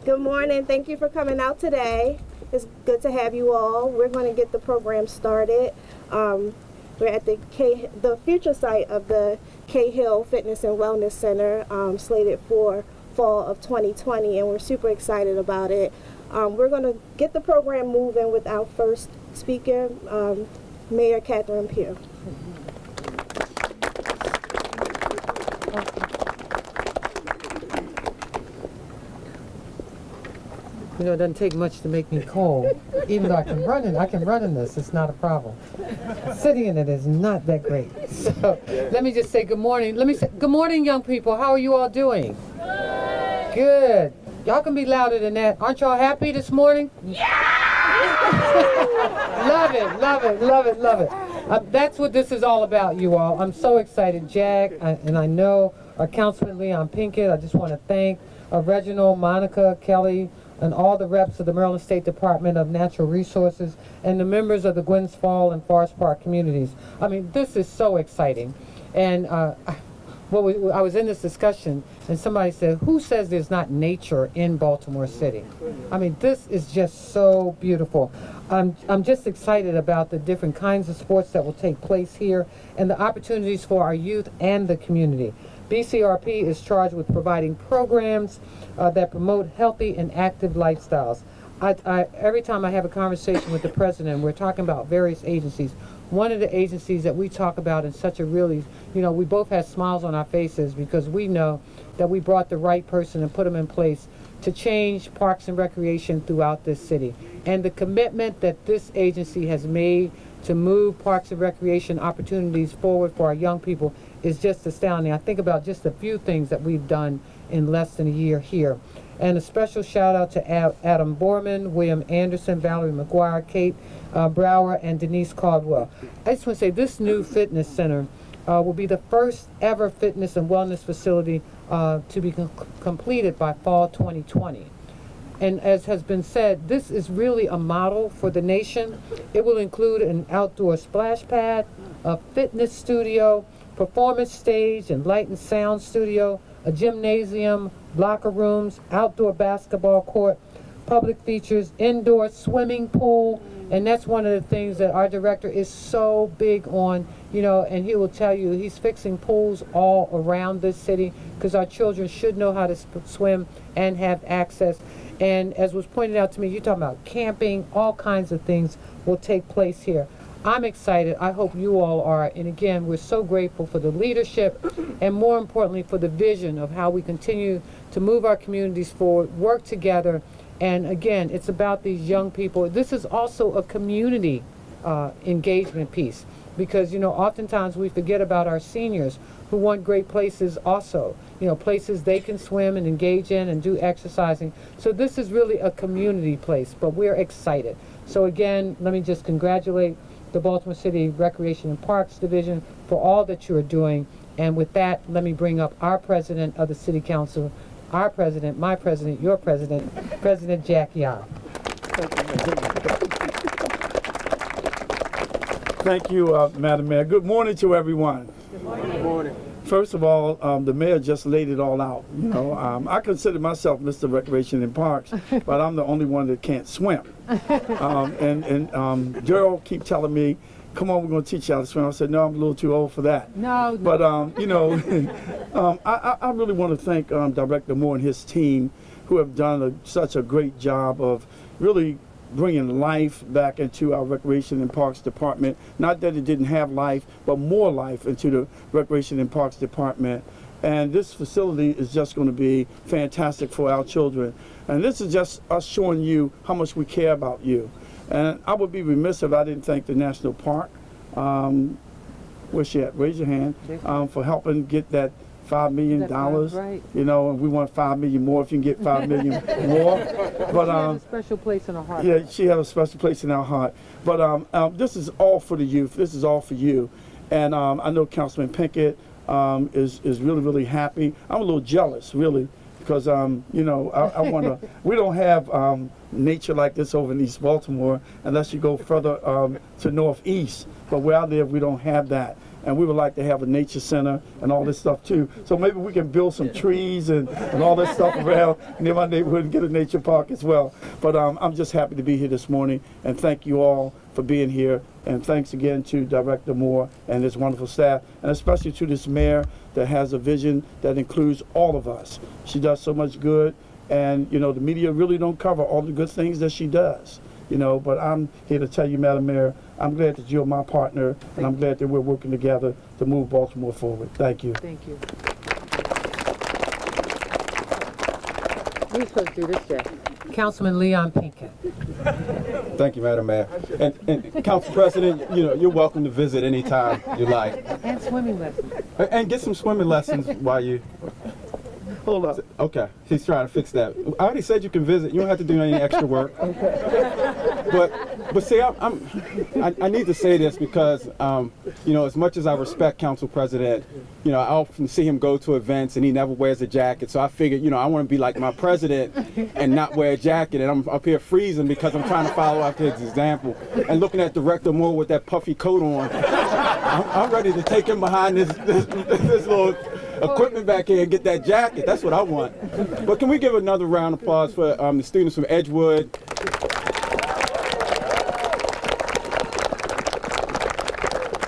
Good morning. Thank you for coming out today. It's good to have you all. We're going to get the program started. We're at the future site of the Cahill Fitness and Wellness Center, slated for fall of 2020, and we're super excited about it. We're going to get the program moving with our first speaker, Mayor Catherine Pugh. You know, it doesn't take much to make me cold. Even though I can run in this. It's not a problem. Sitting in it is not that great. So let me just say good morning. Let me say good morning, young people. How are you all doing? Good. Y'all can be louder than that. Aren't y'all happy this morning? Yeah! Love it, love it, love it, love it. That's what this is all about, you all. I'm so excited, Jack, and I know our Councilman Leon Pinkett. I just want to thank Reginald, Monica, Kelly, and all the reps of the Maryland State Department of Natural Resources and the members of the Gwynns Fall and Forest Park communities. I mean, this is so exciting. And I was in this discussion and somebody said, who says there's not nature in Baltimore City? I mean, this is just so beautiful. I'm just excited about the different kinds of sports that will take place here and the opportunities for our youth and the community. BCRP is charged with providing programs that promote healthy and active lifestyles. Every time I have a conversation with the president, we're talking about various agencies. One of the agencies that we talk about in such a really, you know, we both had smiles on our faces because we know that we brought the right person and put them in place to change parks and recreation throughout this city. And the commitment that this agency has made to move parks and recreation opportunities forward for our young people is just astounding. I think about just a few things that we've done in less than a year here. And a special shout out to Adam Borman, William Anderson, Valerie McGuire, Kate Brower, and Denise Caldwell. I just want to say this new fitness center will be the first ever fitness and wellness facility to be completed by fall 2020. And as has been said, this is really a model for the nation. It will include an outdoor splash pad, a fitness studio, performance stage and light and sound studio, a gymnasium, locker rooms, outdoor basketball court, public features, indoor swimming pool, and that's one of the things that our director is so big on, you know, and he will tell you he's fixing pools all around this city because our children should know how to swim and have access. And as was pointed out to me, you're talking about camping, all kinds of things will take place here. I'm excited. I hope you all are. And again, we're so grateful for the leadership and more importantly for the vision of how we continue to move our communities forward, work together. And again, it's about these young people. This is also a community engagement piece because, you know, oftentimes we forget about our seniors who want great places also, you know, places they can swim and engage in and do exercising. So this is really a community place, but we're excited. So again, let me just congratulate the Baltimore City Recreation and Parks Division for all that you are doing. And with that, let me bring up our president of the City Council, our president, my president, your president, President Jack Young. Thank you, Madam Mayor. Good morning to everyone. Good morning. Good morning. First of all, the mayor just laid it all out. You know, I consider myself Mr. Recreation and Parks, but I'm the only one that can't swim. Gerald keep telling me, "Come on, we're going to teach you how to swim." I said, "No, I'm a little too old for that." No. But you know, I really want to thank Director Moore and his team, who have done such a great job of really bringing life back into our Recreation and Parks Department. Not that it didn't have life, but more life into the Recreation and Parks Department. And this facility is just going to be fantastic for our children. And this is just us showing you how much we care about you. And I would be remiss if I didn't thank the National Park. Where's she at? Raise your hand. For helping get that $5 million. Right. You know, and we want $5 million more if you can get $5 million more. But she has a special place in our heart. Yeah, she has a special place in our heart. But this is all for the youth. This is all for you. And I know Councilman Pinkett is really, really happy. I'm a little jealous, really, because you know, I want to. We don't have nature like this over in East Baltimore unless you go further to northeast. But where I live, we don't have that. and we would like to have a nature center and all this stuff too. So maybe we can build some trees and all that stuff around near my neighborhood and get a nature park as well. But I'm just happy to be here this morning, and thank you all for being here. And thanks again to Director Moore and his wonderful staff, and especially to this mayor that has a vision that includes all of us. She does so much good, and you know, the media really don't cover all the good things that she does. You know, but I'm here to tell you, Madam Mayor, I'm glad that you're my partner, and I'm glad that we're working together to move Baltimore forward. Thank you. Thank you. We're supposed to do this, Jack. Councilman Leon Pinkett. Thank you, Madam Mayor. And Council President, you know, you're welcome to visit anytime you like. And swimming lessons. And get some swimming lessons while you... Hold up. Okay, he's trying to fix that. I already said you can visit. You don't have to do any extra work. But see, I need to say this because, you know, as much as I respect Council President, you know, I often see him go to events and he never wears a jacket. So I figured, you know, I want to be like my president and not wear a jacket. And I'm up here freezing because I'm trying to follow after his example. And looking at Director Moore with that puffy coat on, I'm ready to take him behind this little equipment back here and get that jacket. That's what I want. But can we give another round of applause for the students from Edgewood?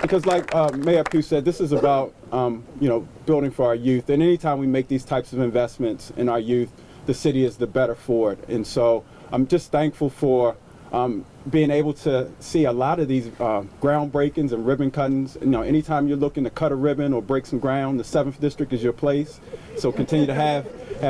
Because like Mayor Pugh said, this is about you know, building for our youth. And anytime we make these types of investments in our youth, the city is the better for it. And so I'm just thankful for being able to see a lot of these ground breakings and ribbon cuttings. You know, anytime you're looking to cut a ribbon or break some ground, the 7th District is your place. So continue to have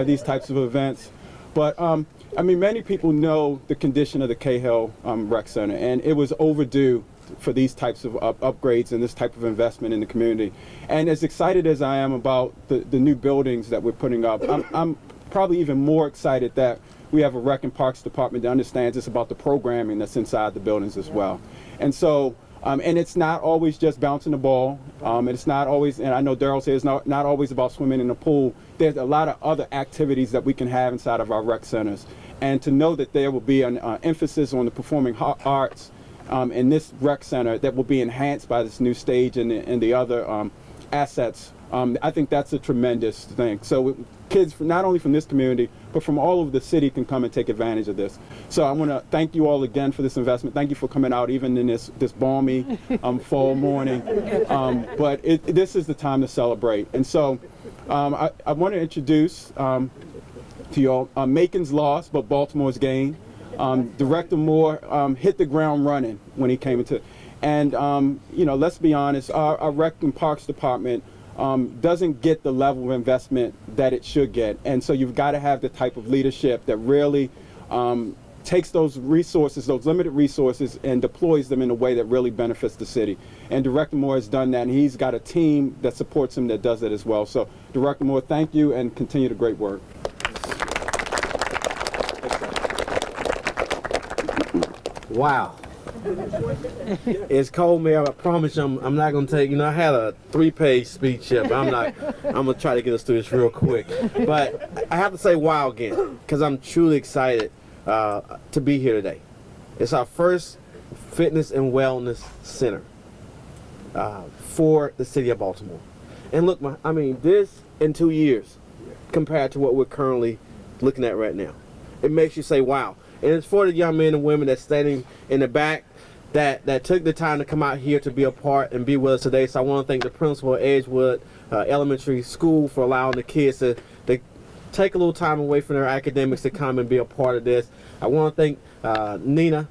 these types of events. But I mean, many people know the condition of the Cahill Rec Center, and it was overdue for these types of upgrades and this type of investment in the community. And as excited as I am about the new buildings that we're putting up, I'm probably even more excited that we have a Rec and Parks Department that understands it's about the programming that's inside the buildings as well. And so, and it's not always just bouncing the ball. And it's not always, and I know Daryl says it's not always about swimming in the pool. There's a lot of other activities that we can have inside of our rec centers. And to know that there will be an emphasis on the performing arts in this rec center that will be enhanced by this new stage and the other assets, I think that's a tremendous thing. So kids, not only from this community, but from all over the city can come and take advantage of this. So I want to thank you all again for this investment. Thank you for coming out even in this balmy fall morning. But this is the time to celebrate. And so I want to introduce to you all, Macon's lost, but Baltimore's gained. Director Moore hit the ground running when he came into, and you know, let's be honest, our Rec and Parks Department doesn't get the level of investment that it should get. And so you've got to have the type of leadership that really takes those resources, those limited resources, and deploys them in a way that really benefits the city. And Director Moore has done that, and he's got a team that supports him that does that as well. So Director Moore, thank you, and continue the great work. Wow. It's cold, Mayor. I promise you, I'm not going to take, you know, I had a 3-page speech here, but I'm going to try to get us through this real quick. But I have to say wow again, because I'm truly excited to be here today. It's our first fitness and wellness center for the city of Baltimore. And look, I mean, this in 2 years compared to what we're currently looking at right now. It makes you say, wow. And it's for the young men and women that's standing in the back that took the time to come out here to be a part and be with us today. So I want to thank the principal at Edgewood Elementary School for allowing the kids to take a little time away from their academics to come and be a part of this. I want to thank Nina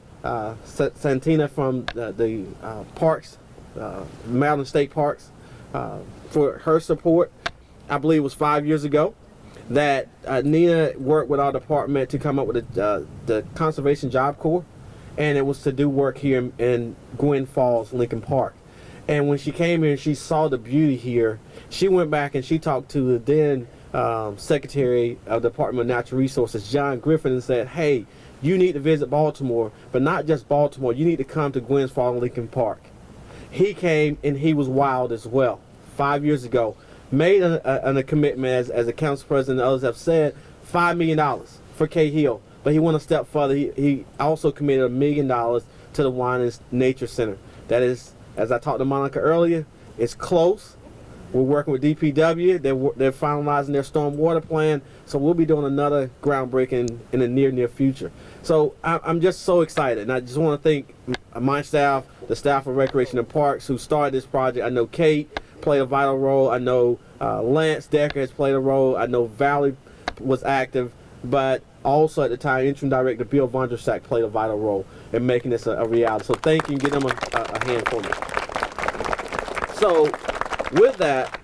Santina from the Parks, Maryland State Parks, for her support. I believe it was 5 years ago that Nina worked with our department to come up with the Conservation Job Corps, and it was to do work here in Gwynn Falls, Lincoln Park. And when she came here and she saw the beauty here, she went back and she talked to the then Secretary of the Department of Natural Resources, John Griffin, and said, hey, you need to visit Baltimore, but not just Baltimore, you need to come to Gwynn Falls, Lincoln Park. He came and he was wild as well 5 years ago. Made a commitment, as the council president and others have said, $5 million for Cahill. But he went a step further. He also committed $1 million to the Wine and Nature Center. That is, as I talked to Monica earlier, It's close. We're working with DPW. They're finalizing their stormwater plan. So we'll be doing another groundbreaking in the near future. So I'm just so excited. And I just want to thank my staff, the staff of Recreation and Parks who started this project. I know Kate played a vital role. I know Lance Decker has played a role. I know Valley was active. But also at the time, interim director Bill Vondrasak played a vital role in making this a reality. So thank you and give them a hand for me. So with that,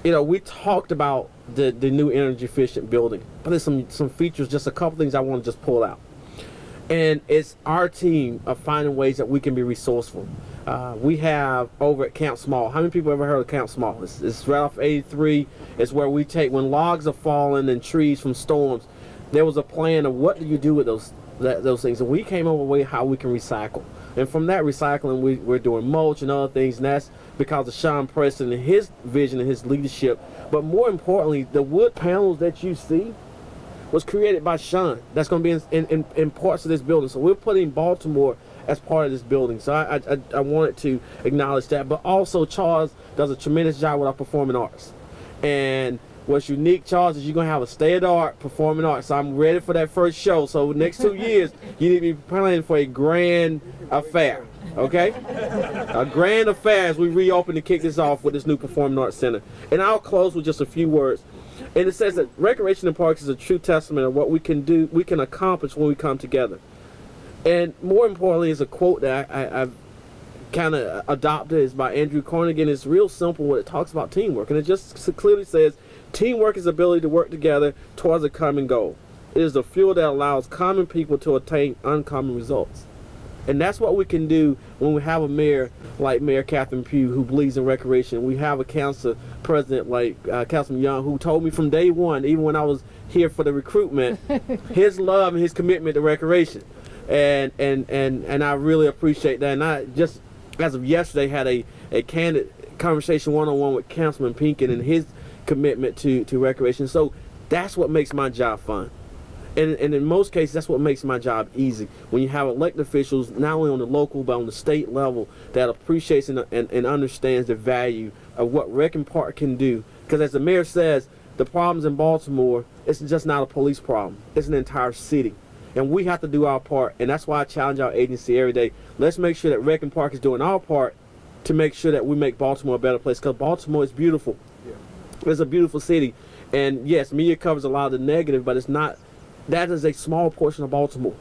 we talked about the new energy efficient building, but there's some features, just a couple things I want to just pull out. And it's our team of finding ways that we can be resourceful. We have over at Camp Small. How many people ever heard of Camp Small? It's right off 83. It's where we take, when logs are falling and trees from storms, there was a plan of what do you do with those things. And we came up with a way how we can recycle. And from that recycling, we're doing mulch and other things, and that's because of Sean Preston and his vision and his leadership. But more importantly, the wood panels that you see was created by Sean. That's going to be in parts of this building. So we're putting Baltimore as part of this building. So I wanted to acknowledge that. But also Charles does a tremendous job with our performing arts. And what's unique, Charles, is you're going to have a state-of-the-art performing arts. So I'm ready for that first show. So next 2 years, you need to be planning for a grand affair, okay? A grand affair as we reopen to kick this off with this new Performing Arts Center. And I'll close with just a few words. And it says that Recreation and Parks is a true testament of what we can do, we can accomplish when we come together. And more importantly is a quote that I've kind of adopted. Is by Andrew Carnegie. It's real simple when it talks about teamwork. And it just clearly says, teamwork is the ability to work together towards a common goal. It is the fuel that allows common people to attain uncommon results. And that's what we can do when we have a mayor like Mayor Catherine Pugh who believes in recreation. We have a council president like Councilman Young who told me from day one, even when I was here for the recruitment, his love and his commitment to recreation. And I really appreciate that. And I just, as of yesterday, had a candid conversation one-on-one with Councilman Pinkett and his commitment to recreation. So that's what makes my job fun. And in most cases, that's what makes my job easy. When you have elected officials, not only on the local, but on the state level, that appreciates and understands the value of what Rec and Park can do. Because as the mayor says, the problems in Baltimore, it's just not a police problem. It's an entire city. And we have to do our part. And that's why I challenge our agency every day. Let's make sure that Rec and Park is doing our part to make sure that we make Baltimore a better place. Because Baltimore is beautiful. Yeah. It's a beautiful city. And yes, media covers a lot of the negative, but it's not. That is a small portion of Baltimore.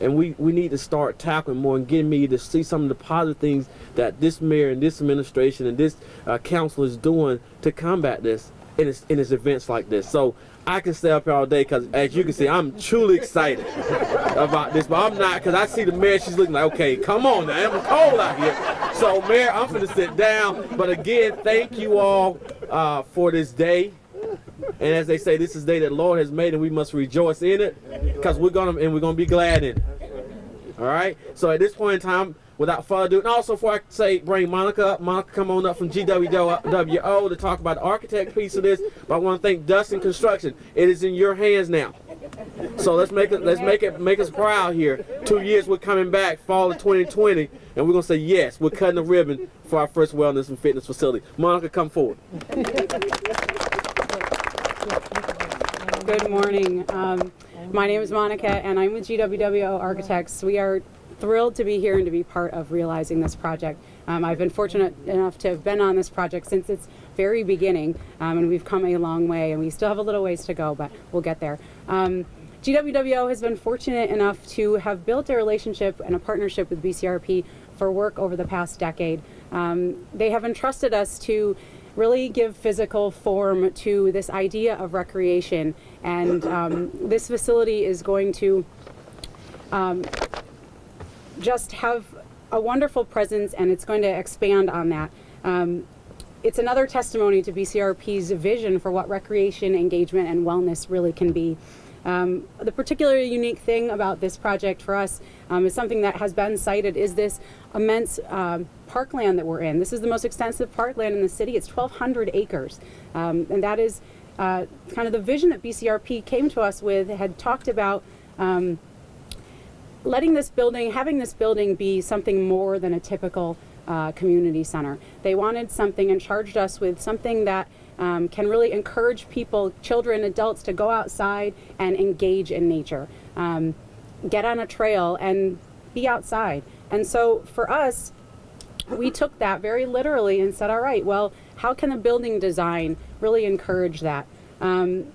And we need to start tackling more and getting me to see some of the positive things that this mayor and this administration and this council is doing to combat this in its events like this. So I can stay up here all day because, as you can see, I'm truly excited about this. But I'm not, because I see the mayor, she's looking like, okay, come on now, it's cold out here. So, Mayor, I'm going to sit down. But again, thank you all for this day. And as they say, this is the day that the Lord has made, and we must rejoice in it, because we're gonna be glad in it. All right. So at this point in time, without further ado, and also before I say bring Monica up, Monica, come on up from GWO to talk about the architect piece of this. But I want to thank Dustin Construction. It is in your hands now. So let's make us proud here. 2 years we're coming back, fall of 2020, and we're gonna say yes, we're cutting the ribbon for our first wellness and fitness facility. Monica, come forward. Good morning. My name is Monica, and I'm with GWO Architects. We are thrilled to be here and to be part of realizing this project. I've been fortunate enough to have been on this project since its very beginning, and we've come a long way, and we still have a little ways to go, but we'll get there. GWO has been fortunate enough to have built a relationship and a partnership with BCRP for work over the past decade. They have entrusted us to really give physical form to this idea of recreation, and this facility is going to just have a wonderful presence, and it's going to expand on that. It's another testimony to BCRP's vision for what recreation, engagement, and wellness really can be. The particularly unique thing about this project for us is something that has been cited is this immense parkland that we're in. This is the most extensive parkland in the city. It's 1,200 acres. And that is kind of the vision that BCRP came to us with, had talked about having this building be something more than a typical community center. They wanted something and charged us with something that can really encourage people, children, adults, to go outside and engage in nature. Get on a trail and be outside. And so for us, we took that very literally and said, all right, well, how can the building design really encourage that? The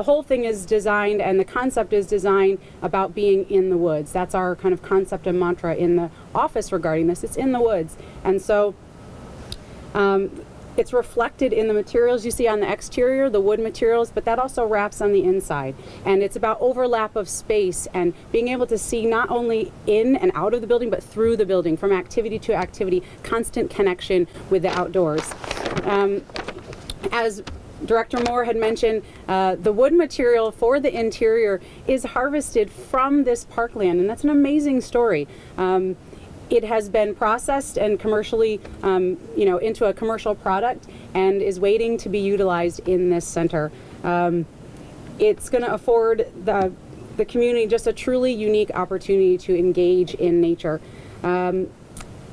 whole thing is designed, and the concept is designed about being in the woods. That's our kind of concept and mantra in the office regarding this. It's in the woods. And so it's reflected in the materials you see on the exterior, the wood materials, but that also wraps on the inside. And it's about overlap of space and being able to see not only in and out of the building, but through the building, from activity to activity, constant connection with the outdoors. As Director Moore had mentioned, the wood material for the interior is harvested from this parkland, and that's an amazing story. It has been processed and commercially, into a commercial product, and is waiting to be utilized in this center. It's going to afford the community just a truly unique opportunity to engage in nature.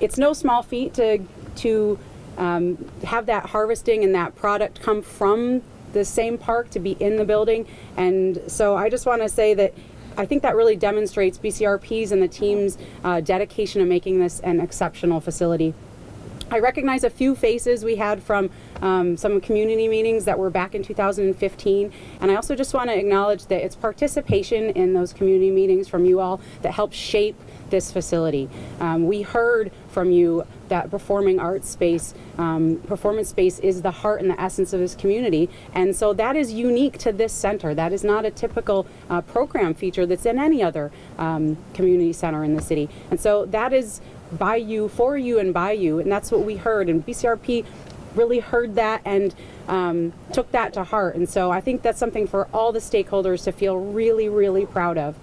It's no small feat to have that harvesting and that product come from the same park to be in the building. And so I just want to say that I think that really demonstrates BCRP's and the team's dedication to making this an exceptional facility. I recognize a few faces we had from some community meetings that were back in 2015, and I also just want to acknowledge that it's participation in those community meetings from you all that helped shape this facility. We heard from you that performing arts space, performance space is the heart and the essence of this community, and so that is unique to this center. That is not a typical program feature that's in any other community center in the city, and so that is by you, for you, and by you, and that's what we heard, and BCRP really heard that and took that to heart, and so I think that's something for all the stakeholders to feel really, really proud of.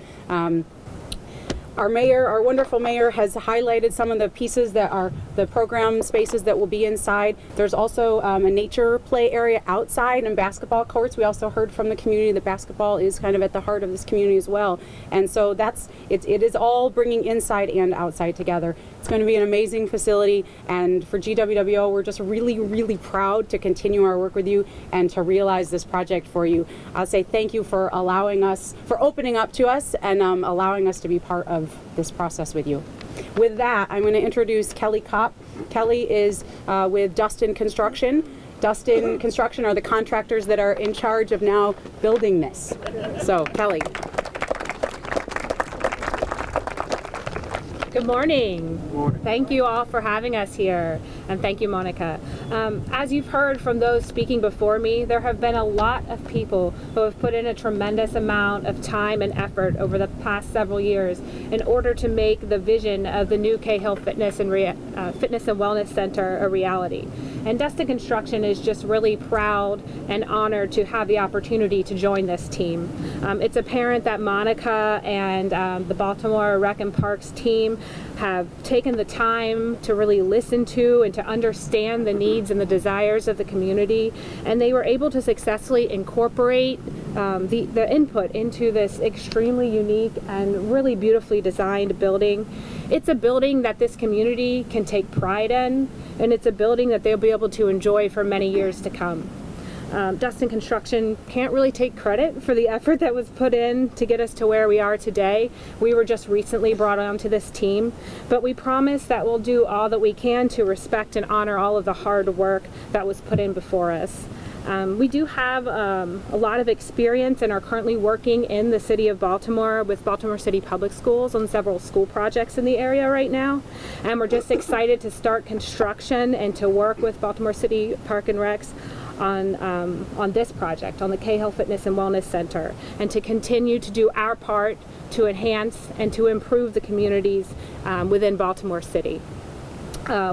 Our mayor, our wonderful mayor, has highlighted some of the pieces that are the program spaces that will be inside. There's also a nature play area outside and basketball courts. We also heard from the community that basketball is kind of at the heart of this community as well. And so it is all bringing inside and outside together. It's going to be an amazing facility, and for GWWO, we're just really, really proud to continue our work with you and to realize this project for you. I'll say thank you for opening up to us and allowing us to be part of this process with you. With that, I'm going to introduce Kelly Kopp. Kelly is with Dustin Construction. Dustin Construction are the contractors that are in charge of now building this. So, Kelly. Good morning. Thank you all for having us here, and thank you, Monica. As you've heard from those speaking before me, there have been a lot of people who have put in a tremendous amount of time and effort over the past several years in order to make the vision of the new Cahill Fitness and Wellness Center a reality. And Dustin Construction is just really proud and honored to have the opportunity to join this team. It's apparent that Monica and the Baltimore Rec and Parks team have taken the time to really listen to and to understand the needs and the desires of the community, and they were able to successfully incorporate the input into this extremely unique and really beautifully designed building. It's a building that this community can take pride in, and it's a building that they'll be able to enjoy for many years to come. Dustin Construction can't really take credit for the effort that was put in to get us to where we are today. We were just recently brought onto this team, but we promise that we'll do all that we can to respect and honor all of the hard work that was put in before us. We do have a lot of experience and are currently working in the city of Baltimore with Baltimore City Public Schools on several school projects in the area right now. And we're just excited to start construction and to work with Baltimore City Park and Recs on this project, on the Cahill Fitness and Wellness Center, and to continue to do our part to enhance and to improve the communities within Baltimore City.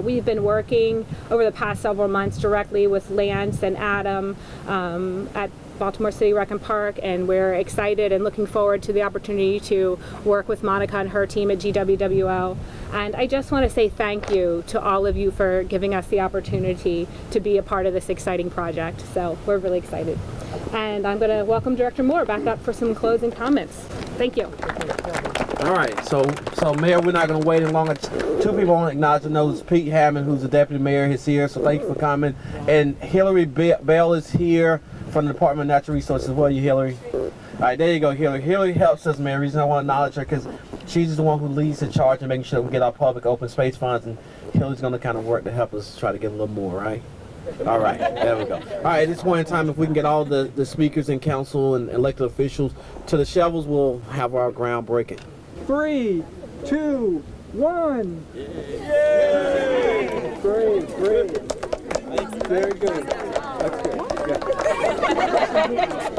We've been working over the past several months directly with Lance and Adam at Baltimore City Rec and Park, and we're excited and looking forward to the opportunity to work with Monica and her team at GWWO. And I just want to say thank you to all of you for giving us the opportunity to be a part of this exciting project. So we're really excited. And I'm going to welcome Director Moore back up for some closing comments. Thank you. All right, so Mayor, we're not going to wait any longer. Two people I want to acknowledge and those. Pete Hammond, who's the deputy mayor, is here, so thank you for coming. And Hillary Bell is here from the Department of Natural Resources. Where are you, Hillary? All right, there you go, Hillary. Hillary helps us, Mayor. The reason I want to acknowledge her because she's the one who leads the charge in making sure we get our public open space funds, and Hillary's going to kind of work to help us try to get a little more, right? All right, there we go. All right, at this point in time, if we can get all the speakers and council and elected officials to the shovels, we'll have our groundbreaking. 3, 2, 1. Yay! Great. Very good. That's good. Yeah.